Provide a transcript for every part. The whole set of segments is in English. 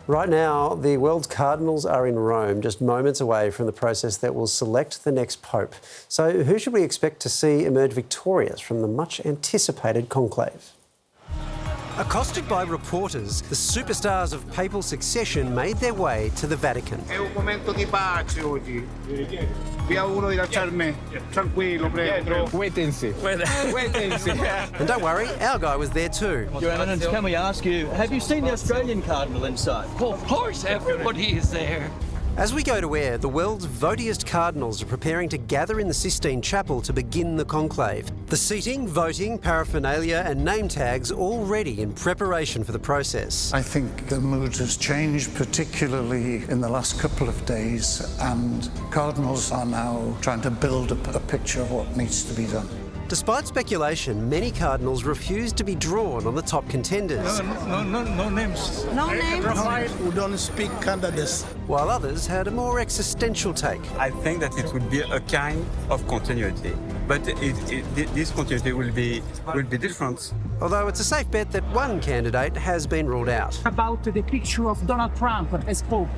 Right now, the world's cardinals are in Rome, just moments away from the process that will select the next pope. So who should we expect to see emerge victorious from the much-anticipated conclave? Accosted by reporters, the superstars of papal succession made their way to the Vatican. È un momento di pace oggi. Vi auguro di lasciarmi tranquillo, prego. Wait and see. Wait and see. And don't worry, our guy was there too. Your Eminence, can we ask you, have you seen the Australian cardinal inside? Well, of course, everybody is there. As we go to air, the world's votiest cardinals are preparing to gather in the Sistine Chapel to begin the conclave. The seating, voting, paraphernalia and name tags all ready in preparation for the process. I think the mood has changed, particularly in the last couple of days, and cardinals are now trying to build a picture of what needs to be done. Despite speculation, many cardinals refused to be drawn on the top contenders. No names. No names? We don't speak candidates. While others had a more existential take. I think that it would be a kind of continuity, but this continuity will be different. Although it's a safe bet that one candidate has been ruled out. About the picture of Donald Trump as Pope.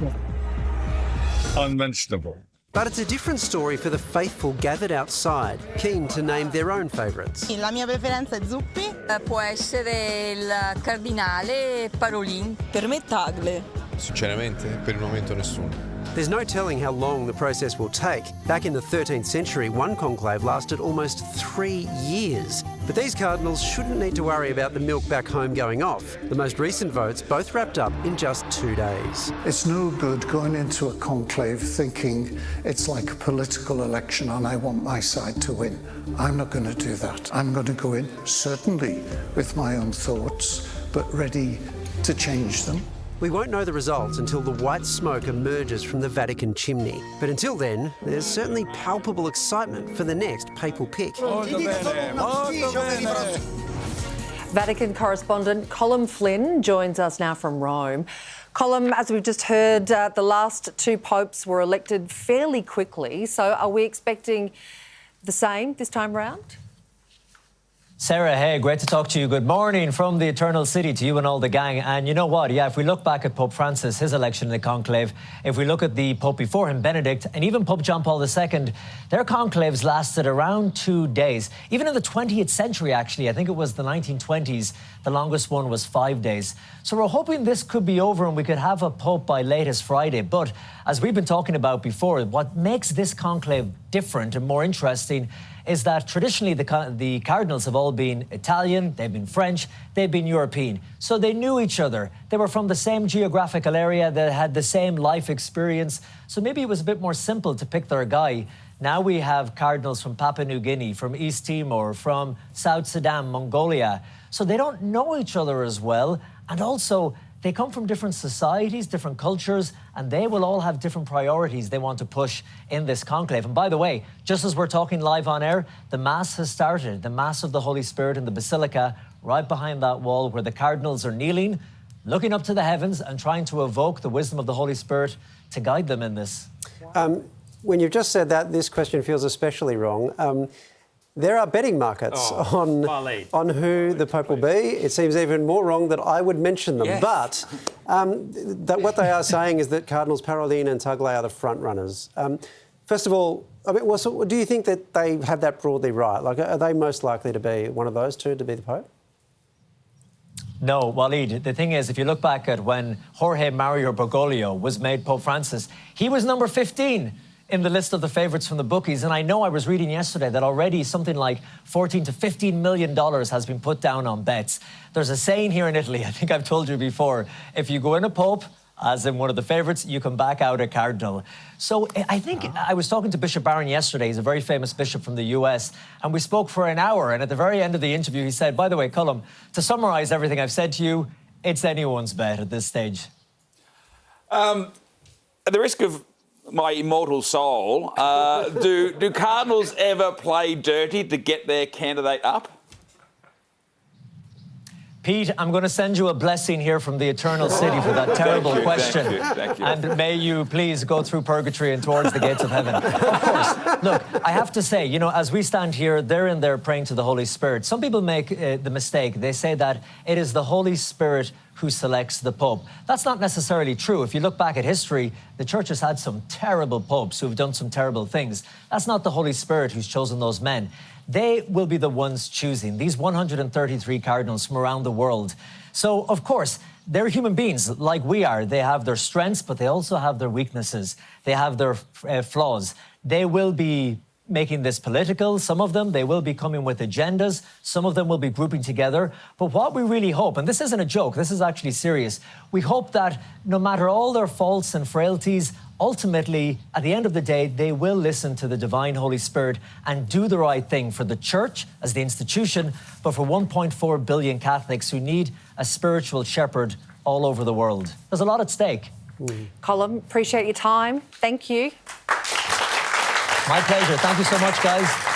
Unmentionable. But it's a different story for the faithful gathered outside, keen to name their own favourites. La mia preferenza è Zuppi. Può essere il cardinale Parolin. Per me Tagle. Sinceramente, per il momento nessuno. There's no telling how long the process will take. Back in the 13th century, one conclave lasted almost 3 years. But these cardinals shouldn't need to worry about the milk back home going off. The most recent votes both wrapped up in just 2 days. It's no good going into a conclave thinking it's like a political election and I want my side to win. I'm not going to do that. I'm going to go in, certainly with my own thoughts, but ready to change them. We won't know the results until the white smoke emerges from the Vatican chimney. But until then, there's certainly palpable excitement for the next papal pick. Vatican correspondent Colm Flynn joins us now from Rome. Colm, as we've just heard, the last 2 popes were elected fairly quickly. So are we expecting the same this time round? Sarah, hey, great to talk to you. Good morning from the Eternal City to you and all the gang. And you know what? Yeah, if we look back at Pope Francis, his election in the conclave, if we look at the Pope before him, Benedict, and even Pope John Paul II, their conclaves lasted around 2 days. Even in the 20th century, actually, I think it was the 1920s, the longest one was 5 days. So we're hoping this could be over and we could have a Pope by latest Friday. But as we've been talking about before, what makes this conclave different and more interesting is that traditionally the cardinals have all been Italian, they've been French, they've been European. So they knew each other. They were from the same geographical area, they had the same life experience. So maybe it was a bit more simple to pick their guy. Now we have cardinals from Papua New Guinea, from East Timor, from South Sudan, Mongolia. So they don't know each other as well. And also, they come from different societies, different cultures, and they will all have different priorities they want to push in this conclave. And by the way, just as we're talking live on air, the Mass has started, the Mass of the Holy Spirit in the Basilica, right behind that wall where the cardinals are kneeling, looking up to the heavens and trying to evoke the wisdom of the Holy Spirit to guide them in this. When you've just said that, this question feels especially wrong. There are betting markets on who the Pope will be. It seems even more wrong that I would mention them. Yes. But what they are saying is that Cardinals Parolin and Tagle are the front runners. First of all, I mean, so do you think that they have that broadly right? Like, are they most likely to be one of those two to be the Pope? No, Walid, the thing is, if you look back at when Jorge Mario Bergoglio was made Pope Francis, he was number 15 in the list of the favourites from the bookies. And I know I was reading yesterday that already something like $14 to $15 million has been put down on bets. There's a saying here in Italy, I think I've told you before, if you go in a Pope, as in one of the favourites, you can back out a cardinal. So I think I was talking to Bishop Barron yesterday. He's a very famous bishop from the US. And we spoke for an hour. And at the very end of the interview, he said, by the way, Colm, to summarise everything I've said to you, it's anyone's bet at this stage. At the risk of my immortal soul, do cardinals ever play dirty to get their candidate up? Pete, I'm going to send you a blessing here from the Eternal City for that terrible question. Thank you. And may you please go through purgatory and towards the gates of heaven. Of course, look, I have to say, you know, as we stand here, they're in there praying to the Holy Spirit. Some people make the mistake. They say that it is the Holy Spirit who selects the Pope. That's not necessarily true. If you look back at history, the Church has had some terrible popes who've done some terrible things. That's not the Holy Spirit who's chosen those men. They will be the ones choosing these 133 cardinals from around the world. So, of course, they're human beings like we are. They have their strengths, but they also have their weaknesses. They have their flaws. They will be making this political, some of them. They will be coming with agendas. Some of them will be grouping together. But what we really hope, and this isn't a joke, this is actually serious, we hope that no matter all their faults and frailties, ultimately, at the end of the day, they will listen to the divine Holy Spirit and do the right thing for the Church as the institution, but for 1.4 billion Catholics who need a spiritual shepherd all over the world. There's a lot at stake. Colm, appreciate your time. Thank you. My pleasure. Thank you so much, guys.